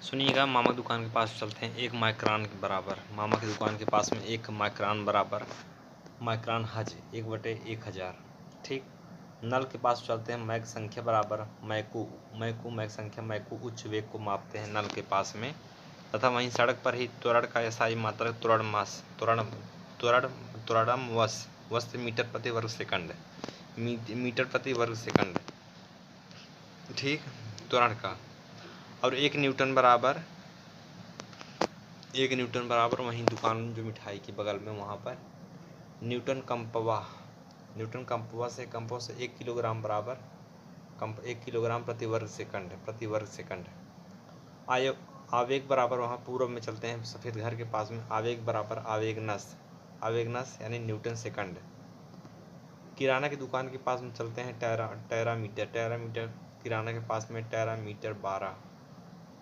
सुनिएगा, मामा की दुकान के पास चलते हैं। एक माइक्रान के बराबर मामा की दुकान के पास में एक माइक्रान बराबर माइक्रान हज 1/1000। ठीक। नल के पास चलते हैं। मैक संख्या बराबर मैकू मैकू मैक संख्या मैकू उच्च वेग को मापते हैं नल के पास में। तथा वहीं सड़क पर ही त्वरण का एसआई मात्रक त्वरणम वस्त मीटर प्रति वर्ग सेकंड मीटर प्रति वर्ग सेकंड। ठीक। त्वरण का। और 1 न्यूटन बराबर वहीं दुकान जो मिठाई की बगल में वहाँ पर न्यूटन कंपवा से 1 किलोग्राम बराबर 1 किलोग्राम प्रति वर्ग सेकंड। आवेग बराबर वहाँ पूर्व में चलते हैं सफ़ेद घर के पास में। आवेग बराबर आवेगनस यानी न्यूटन सेकंड। किराना की दुकान के पास में चलते हैं। टेरामीटर किराना के पास में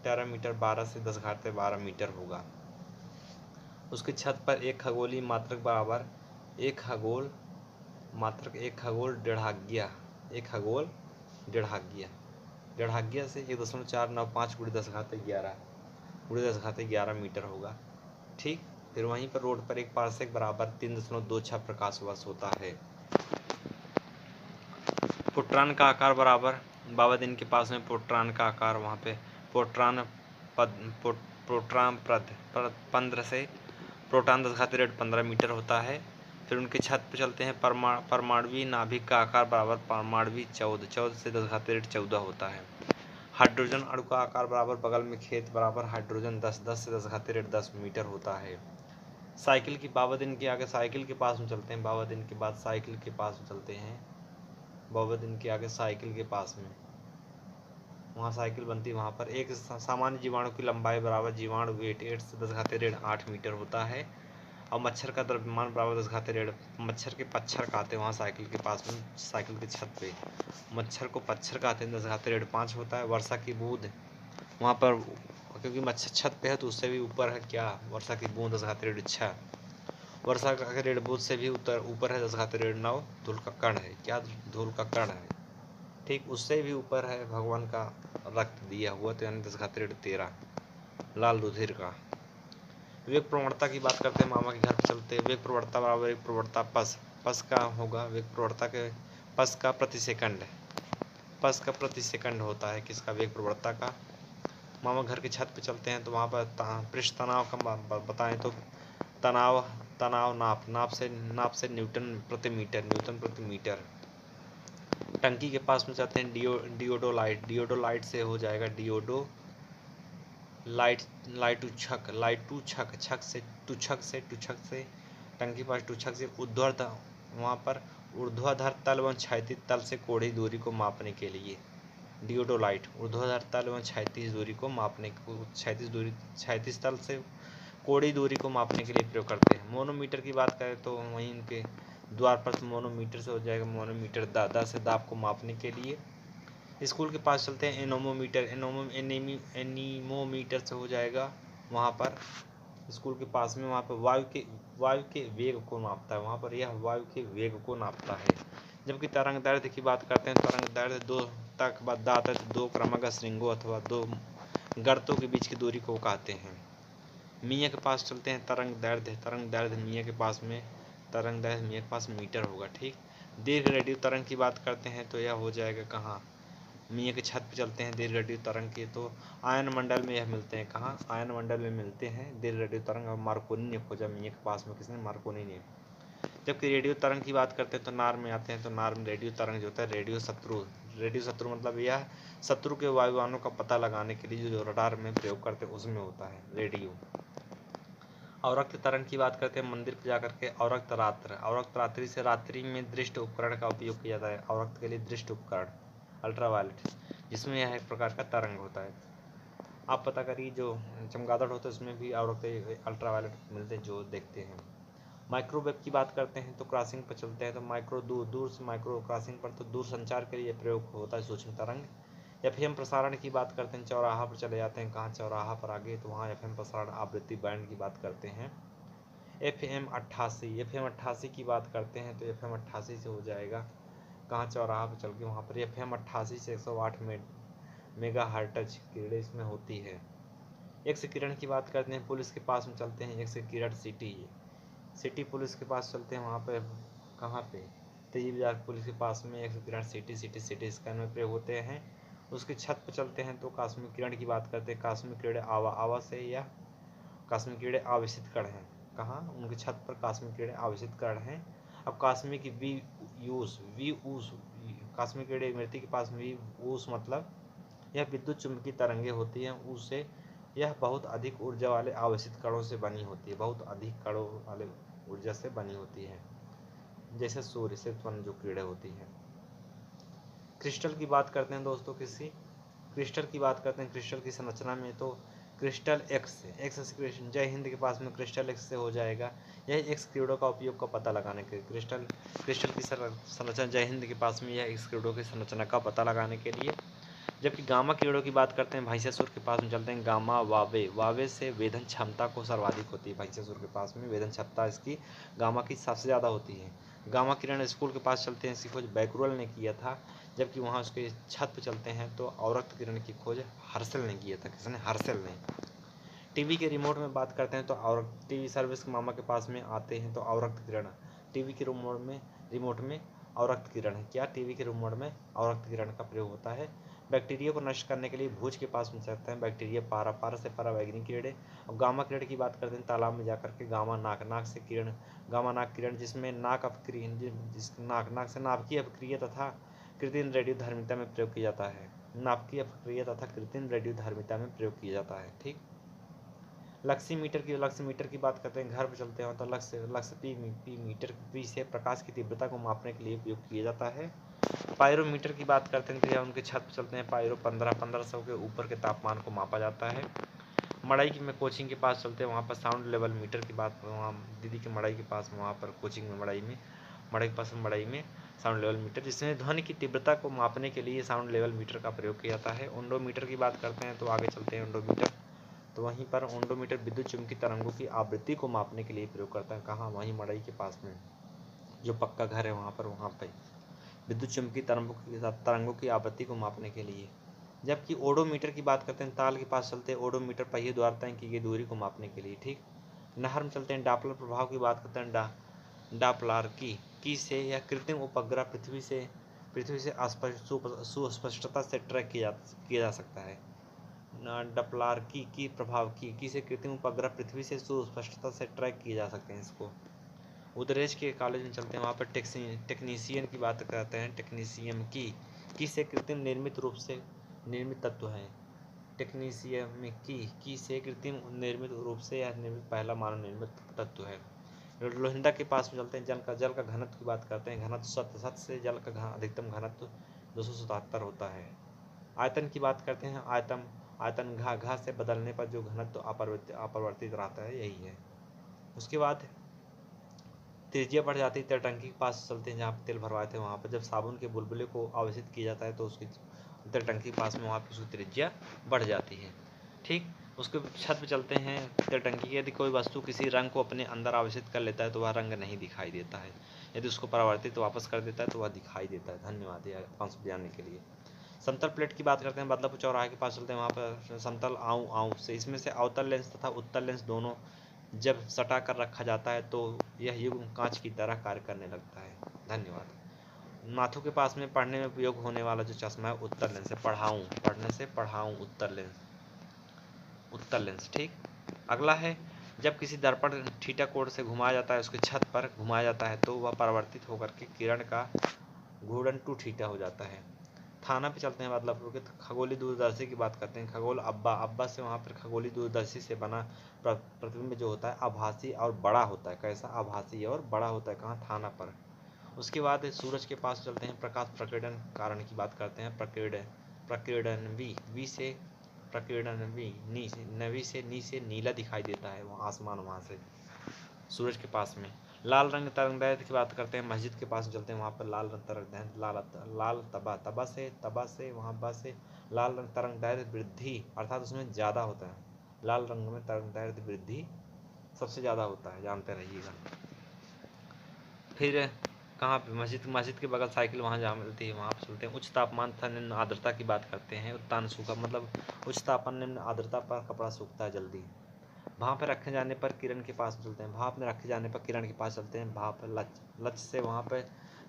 टेरामीटर 12 से 10⁻12 मीटर होगा। उसकी छत पर एक खगोलीय मात्रक बराबर एक खगोल डेढ़ाग्या से 1.495 × 10⁻11 मीटर होगा। ठीक। फिर वहीं पर रोड पर एक पार्सेक बराबर 3.26 प्रकाश वर्ष होता है। पोट्रॉन का आकार बराबर बाबा दिन के पास में पोट्रॉन का आकार वहाँ पे प्रोटॉन 10⁻15 मीटर होता है। फिर उनकी छत पर चलते हैं। परमाणुवीय नाभिक का आकार बराबर परमाणुवीय 14 से 10⁻14 होता है। हाइड्रोजन अणु का आकार बराबर बगल में खेत बराबर हाइड्रोजन 10 से 10⁻10 मीटर होता है। साइकिल की बाबा दिन के आगे साइकिल के पास में चलते हैं। बाबा दिन के बाद साइकिल के पास में चलते हैं। बाबा दिन के आगे साइकिल के पास में वहाँ साइकिल बनती है। वहाँ पर एक सामान्य जीवाणु की लंबाई बराबर जीवाणु वेट 8 से 10⁻8 मीटर होता है। और मच्छर का द्रव्यमान बराबर 10⁻8 मच्छर के पच्छर कहते हैं वहाँ साइकिल के पास में साइकिल की छत पे मच्छर को पच्छर कहते हैं 10⁻5 होता है। वर्षा की बूंद वहाँ पर क्योंकि मच्छर छत पे है तो उससे भी ऊपर है क्या वर्षा की बूंद 10⁻6। वर्षा का रेड बूंद से भी ऊपर है 10⁻9 धूल का कण है क्या धूल का कण है। ठीक। उससे भी ऊपर है भगवान का रक्त दिया हुआ तो यानी 10⁻13 लाल रुधिर का। वेग प्रवणता की बात करते हैं। मामा के घर पर चलते हैं। वेग प्रवणता बराबर वेग प्रवणता पस का होगा। वेग प्रवणता के पस का प्रति सेकंड होता है किसका वेग प्रवणता का। मामा घर की छत पे चलते हैं तो वहाँ पर पृष्ठ तनाव का बताएं तो तनाव नाप से न्यूटन प्रति मीटर। टंकी के पास में जाते हैं। डियोडोलाइट से हो जाएगा टूछक से टंकी पास टूछक से वहाँ पर ऊर्ध्वाधर तल एवं क्षैतिज तल से कोढ़ी दूरी को मापने के लिए डियोडोलाइट ऊर्ध्वाधर तल एवं क्षैतिज दूरी को मापने क्षैतिज तल से कोढ़ी दूरी को मापने के लिए प्रयोग करते हैं। मोनोमीटर की बात करें तो वहीं इनके द्वार पर मोनोमीटर से हो जाएगा। मोनोमीटर दादा से दाब को मापने के लिए। स्कूल के पास चलते हैं। एनीमोमीटर से हो जाएगा वहाँ पर स्कूल के पास में वहाँ पर वायु के वेग को नापता है। वहाँ पर यह वायु के वेग को नापता है। जबकि तरंग दैर्ध्य की बात करते हैं। तरंग दैर्ध्य दो क्रमागत श्रृंगों अथवा दो गर्तों के बीच की दूरी को कहते हैं। मियाँ के पास चलते हैं। तरंग दैर्ध्य मियाँ के पास मीटर होगा। ठीक। दीर्घ रेडियो तरंग की बात करते हैं तो यह हो जाएगा कहाँ मियाँ की छत पे चलते हैं। दीर्घ रेडियो तरंग की तो आयन मंडल में यह मिलते हैं। कहाँ आयन मंडल में मिलते हैं दीर्घ रेडियो तरंग। और मार्कोनी ने खोजा मियाँ के पास में किसने मार्कोनी ने। जबकि रेडियो तरंग की बात करते हैं तो नार में आते हैं। तो नार में रेडियो तरंग जो होता है रेडियो शत्रु मतलब यह शत्रु के वायुयानों का पता लगाने के लिए जो रडार में प्रयोग करते हैं उसमें होता है रेडियो। अवरक्त तरंग की बात करते हैं। मंदिर पर जाकर के अवरक्त रात्रि से रात्रि में दृष्टि उपकरण का उपयोग किया जाता है। अवरक्त के लिए दृष्टि उपकरण अल्ट्रावायलेट जिसमें यह एक प्रकार का तरंग होता है। आप पता करिए जो चमगादड़ होता है उसमें भी अवरक्त अल्ट्रावायलेट मिलते हैं जो देखते हैं। माइक्रोवेव की बात करते हैं तो क्रॉसिंग पर चलते हैं। तो दूर से माइक्रो क्रॉसिंग पर तो दूर संचार के लिए प्रयोग होता है सूक्ष्म तरंग। एफएम प्रसारण की बात करते हैं। चौराहा पर चले जाते हैं। कहाँ चौराहा पर आगे तो वहाँ एफएम प्रसारण आवृत्ति बैंड की बात करते हैं। एफएम 88 की बात करते हैं तो एफएम 88 से हो जाएगा कहाँ चौराहा पर चल के वहाँ पर एफएम 88 से 108 मेगा हर्ट्ज किरणें इसमें होती है। एक्स किरण की बात करते हैं, पुलिस के पास में चलते हैं, एक्स किरण सिटी पुलिस के पास चलते हैं, वहाँ पे कहाँ पे तेजी बाजार पुलिस के पास में एक्स किरण सिटी स्कैन में प्रयोग होते हैं। उसकी छत पर चलते हैं तो काश्मीर किरण की बात करते हैं, काश्मीर किरण आवा से या काश्मीर कीड़े आवेशित कण हैं, कहाँ उनकी छत पर काश्मीर कीड़े आवेशित कण हैं। अब काश्मीर की वी ऊस काश्मीर कीड़े मृत्यु के पास में वी ऊस मतलब यह विद्युत चुंबकीय तरंगे होती हैं, उससे यह बहुत अधिक ऊर्जा वाले आवेशित कणों से बनी होती है, बहुत अधिक कणों वाले ऊर्जा से बनी होती है, जैसे सूर्य से उत्पन्न जो कीड़े होती हैं। क्रिस्टल की बात करते हैं दोस्तों, क्रिस्टल की बात करते हैं, क्रिस्टल की संरचना में तो क्रिस्टल एक्स से जय हिंद के पास में क्रिस्टल एक्स से हो जाएगा। यह एक्स कीड़ों का उपयोग का पता लगाने के क्रिस्टल की संरचना जय हिंद के पास में यह एक्स कीड़ों की संरचना का पता लगाने के लिए। जबकि गामा कीड़ों की बात करते हैं, महिषासुर के पास में चलते हैं, गामा वावे से वेदन क्षमता को सर्वाधिक होती है, महिषासुर के पास में वेदन क्षमता इसकी गामा की सबसे ज़्यादा होती है। गामा किरण स्कूल के पास चलते हैं, इसकी खोज बैकरुअल ने किया था, जबकि वहाँ उसके छत पर चलते हैं तो अवरक्त किरण की खोज हर्षल ने किया था, किसने? हर्षल ने। टीवी के रिमोट में बात करते हैं तो टीवी सर्विस मामा के पास में आते हैं तो अवरक्त किरण टीवी के रिमोट में अवरक्त किरण है, क्या टीवी के रिमोट में अवरक्त किरण का प्रयोग होता है। बैक्टीरिया को नष्ट करने के लिए भुज के पास में सकते हैं बैक्टीरिया पारा से परावैंगनी कीड़े। अब गामा किरण की बात करते हैं, तालाब में जाकर के गामा नाक से किरण, गामा नाक किरण जिसमें नाक से नाभिकीय अपक्रिया तथा कृत्रिम रेडियोधर्मिता में प्रयोग किया जाता है, नाभिकीय अपक्रिया तथा कृत्रिम रेडियोधर्मिता में प्रयोग किया जाता है। ठीक, लक्ष्य मीटर की बात करते हैं, घर पर चलते हैं तो लक्ष्य पी मीटर पी से प्रकाश की तीव्रता को मापने के लिए उपयोग किया जाता है। पायरोमीटर की बात करते हैं तो उनके छत पर चलते हैं, पायरो 1500 के ऊपर के तापमान को मापा जाता है। मड़ई की में कोचिंग के पास चलते हैं, वहाँ पर साउंड लेवल मीटर की बात, वहाँ दीदी के मड़ई के पास वहाँ पर कोचिंग में मड़ई में साउंड लेवल मीटर, जिसमें ध्वनि की तीव्रता को मापने के लिए साउंड लेवल मीटर का प्रयोग किया जाता है। ओंडोमीटर की बात करते हैं तो आगे चलते हैं, ओंडोमीटर तो वहीं पर ओंडोमीटर विद्युत चुम्बकीय तरंगों की आवृत्ति को मापने के लिए प्रयोग करता है, कहाँ? वहीं मड़ई के पास में जो पक्का घर है वहाँ पर विद्युत चुम्बकीय तरंगों की आवृत्ति को मापने के लिए। जबकि ओडोमीटर की बात करते हैं, ताल के पास चलते हैं, ओडोमीटर पहिए द्वारा तय की गई दूरी को मापने के लिए। ठीक, नहर में चलते हैं, डापलर प्रभाव की बात करते हैं, डापलार की से या कृत्रिम उपग्रह पृथ्वी से सुस्पष्टता से ट्रैक किया जा सकता है। डपलार की प्रभाव की से कृत्रिम उपग्रह पृथ्वी से सुस्पष्टता से ट्रैक किए जा सकते हैं इसको। उदरेश के कॉलेज में चलते हैं, वहाँ पर टेक्नीशियन की बात करते हैं, टेक्नीशियम की से कृत्रिम निर्मित रूप से निर्मित तत्व है, टेक्नीशियम की से कृत्रिम निर्मित रूप से या निर्मित पहला मानव निर्मित तत्व है। लोहिंदा के पास में चलते हैं, जल का घनत्व की बात करते हैं, घनत्व सत से जल का अधिकतम घनत्व 277 होता है। आयतन की बात करते हैं, आयतन घा से बदलने पर जो घनत्व अपरिवर्तित रहता है यही है। उसके बाद त्रिज्या बढ़ जाती है, टंकी के पास चलते हैं, जहाँ पर तेल भरवाए थे वहाँ पर जब साबुन के बुलबुले को आवेशित किया जाता है तो उसकी टंकी के पास में वहाँ पर उसकी त्रिज्या बढ़ जाती है। ठीक, उसके छत पे चलते हैं, तेल टंकी की यदि कोई वस्तु किसी रंग को अपने अंदर आवेशित कर लेता है तो वह रंग नहीं दिखाई देता है, यदि उसको परावर्तित वापस कर देता है तो वह दिखाई देता है। धन्यवाद यह कॉन्सेप्ट जानने के लिए। समतल प्लेट की बात करते हैं, बदलापुर चौराहे के पास चलते हैं, वहाँ पर समतल आऊँ से इसमें से अवतल लेंस तथा उत्तल लेंस दोनों जब सटा कर रखा जाता है तो यह युग्म कांच की तरह कार्य करने लगता है। धन्यवाद। माथों के पास में पढ़ने में उपयोग होने वाला जो चश्मा है उत्तल लेंस है, पढ़ने से पढ़ाऊँ उत्तल लेंस। ठीक, अगला है, जब किसी दर्पण थीटा कोण से घुमाया जाता है, उसकी छत पर घुमाया जाता है तो वह परावर्तित होकर के किरण का घूर्णन 2 थीटा हो जाता है। थाना पे चलते हैं, बदलापुर के खगोलीय दूरदर्शी की बात करते हैं, खगोल अब्बा से वहाँ पर खगोलीय दूरदर्शी से बना प्रतिबिंब जो होता है आभासी और बड़ा होता है, कैसा? आभासी और बड़ा होता है, कहाँ? थाना पर। उसके बाद सूरज के पास चलते हैं, प्रकाश प्रकीर्णन कारण की बात करते हैं, प्रकीर्णन वी से प्रकीर्णन नवी से नीला दिखाई देता है वहाँ आसमान, वहाँ से सूरज के पास में। लाल रंग तरंगदैर्घ्य की बात करते हैं, मस्जिद के पास चलते हैं, वहाँ पर लाल रंग तरंगदैर्घ्य लाल तबा से वहाँ बा से लाल रंग तरंगदैर्घ्य वृद्धि अर्थात उसमें ज़्यादा होता है, लाल रंग में तरंगदैर्घ्य वृद्धि सबसे ज़्यादा होता है, जानते रहिएगा। फिर कहाँ पे? मस्जिद के बगल साइकिल वहाँ जहाँ मिलती है वहाँ पे चलते हैं। उच्च तापमान तथा निम्न आर्द्रता की बात करते हैं। उत्तान सूखा मतलब उच्च तापमान निम्न आर्द्रता पर कपड़ा सूखता है जल्दी। भाप में रखे जाने पर किरण के पास चलते हैं। भाप में रखे जाने पर किरण के पास चलते हैं। भाप लक्ष्य से वहाँ पर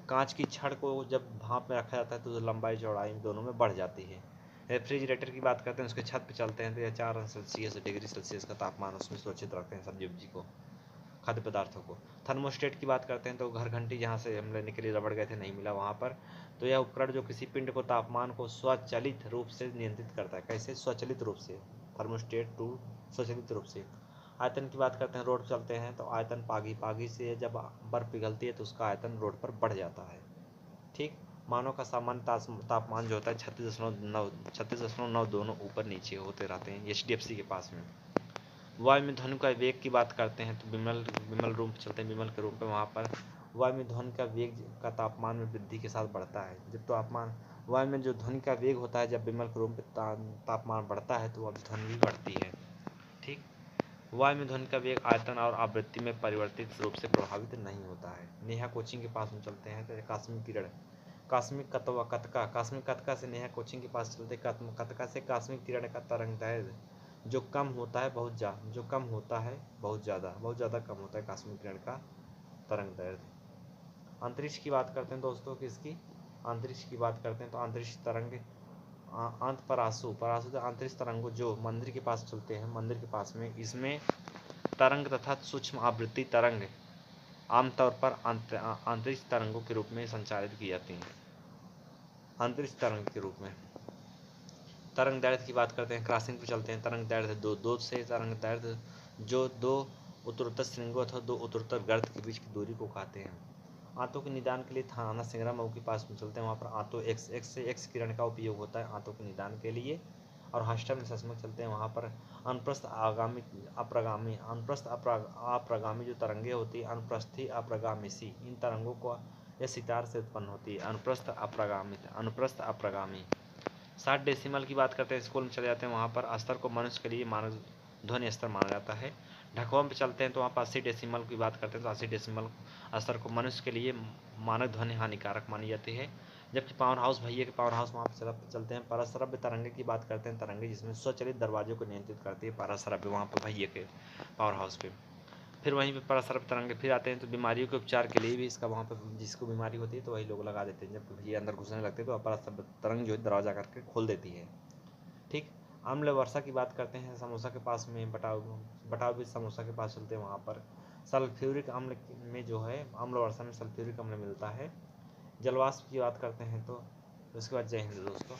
कांच की छड़ को जब भाप में रखा जाता है तो लंबाई चौड़ाई दोनों में बढ़ जाती है। रेफ्रिजरेटर की बात करते हैं, उसके छत पर चलते हैं तो यह 4 डिग्री सेल्सियस का तापमान उसमें सुरक्षित रखते हैं सब्जी उब्जी को, खाद्य पदार्थों को। थर्मोस्टेट की बात करते हैं तो घर घंटी जहाँ से हम लेने के लिए रबड़ गए थे नहीं मिला वहाँ पर, तो यह उपकरण जो किसी पिंड को तापमान को स्वचालित रूप से नियंत्रित करता है। कैसे? स्वचालित रूप से, थर्मोस्टेट टू स्वचालित रूप से। आयतन की बात करते हैं, रोड पर चलते हैं तो आयतन पागी से जब बर्फ पिघलती है तो उसका आयतन रोड पर बढ़ जाता है। ठीक। मानव का सामान्य तापमान जो होता है 36.9 दोनों ऊपर नीचे होते रहते हैं HDFC के पास में। वायु में ध्वनि का वेग की बात करते हैं तो विमल रूम पर चलते हैं। विमल के रूम पे वहाँ पर वायु में ध्वनि का वेग का तापमान में वृद्धि के साथ बढ़ता है। जब तापमान वायु में जो ध्वनि का वेग होता है, जब विमल के रूम पे तापमान बढ़ता है तो वह ध्वनि भी बढ़ती है। ठीक। वायु में ध्वनि का वेग आयतन और आवृत्ति में परिवर्तित रूप से प्रभावित नहीं होता है। नेहा कोचिंग के पास में चलते हैं तो कास्मिक किरण, कास्मिक कतका से नेहा कोचिंग के पास चलते कतका से कास्मिक किरण का तरंग दैर्ध्य जो कम होता है बहुत ज़्यादा कम होता है कास्मिक किरण का तरंग दैर्ध्य। अंतरिक्ष की बात करते हैं दोस्तों, किसकी? अंतरिक्ष की बात करते हैं तो अंतरिक्ष तरंग परासु तो अंतरिक्ष तरंगों जो मंदिर के पास चलते हैं, मंदिर के पास में, इसमें तरंग तथा सूक्ष्म आवृत्ति तरंग आमतौर पर अंतरिक्ष तरंगों के रूप में संचालित की जाती हैं। अंतरिक्ष तरंग के रूप में। तरंग दैर्ध्य की बात करते हैं, क्रॉसिंग पर चलते हैं। तरंग दैर्ध्य दो से तरंग दैर्ध्य जो दो उत्तरोत्तर श्रृंगों अथवा दो उत्तरोत्तर गर्त के बीच की दूरी को कहते हैं। आंतों के निदान के लिए थाना सिंगरा मऊ के पास में चलते हैं, वहाँ पर आंतों एक्स किरण का उपयोग होता है आंतों के निदान के लिए। और हॉस्टल में सचमुच चलते हैं, वहाँ पर अनुप्रस्थ अप्रगामी जो तरंगे होती है, अनुप्रस्थी अप्रगामी इन तरंगों को यह सितार से उत्पन्न होती है। अनुप्रस्थ अप्रगामी। 60 डेसिमल की बात करते हैं, स्कूल में चले जाते हैं, वहाँ पर स्तर को मनुष्य के लिए मानक ध्वनि स्तर माना जाता है। ढकवा पे चलते हैं तो वहाँ पर 80 डेसिमल की बात करते हैं तो 80 डेसिमल स्तर को मनुष्य के लिए मानक ध्वनि हानिकारक मानी जाती है। जबकि पावर हाउस, भैया के पावर हाउस, वहाँ पर चलते हैं। परस्रव्य तरंगे की बात करते हैं, तरंगे जिसमें स्वचालित दरवाजों को नियंत्रित करती है परस्रव्य, वहाँ पर भैया के पावर हाउस पे। फिर वहीं पे परस्रव्य तरंगे फिर आते हैं तो बीमारियों के उपचार के लिए भी इसका वहाँ पर जिसको बीमारी होती है तो वही लोग लगा देते हैं। जब भैया अंदर घुसने लगते हैं तो परस्रव्य तरंग जो है दरवाजा करके खोल देती है। ठीक। अम्ल वर्षा की बात करते हैं, समोसा के पास में बटाव भी समोसा के पास चलते हैं, वहाँ पर सल्फ्यूरिक अम्ल में जो है अम्ल वर्षा में सल्फ्यूरिक अम्ल मिलता है। जलवाष्प की बात करते हैं तो उसके बाद जय हिंद दोस्तों।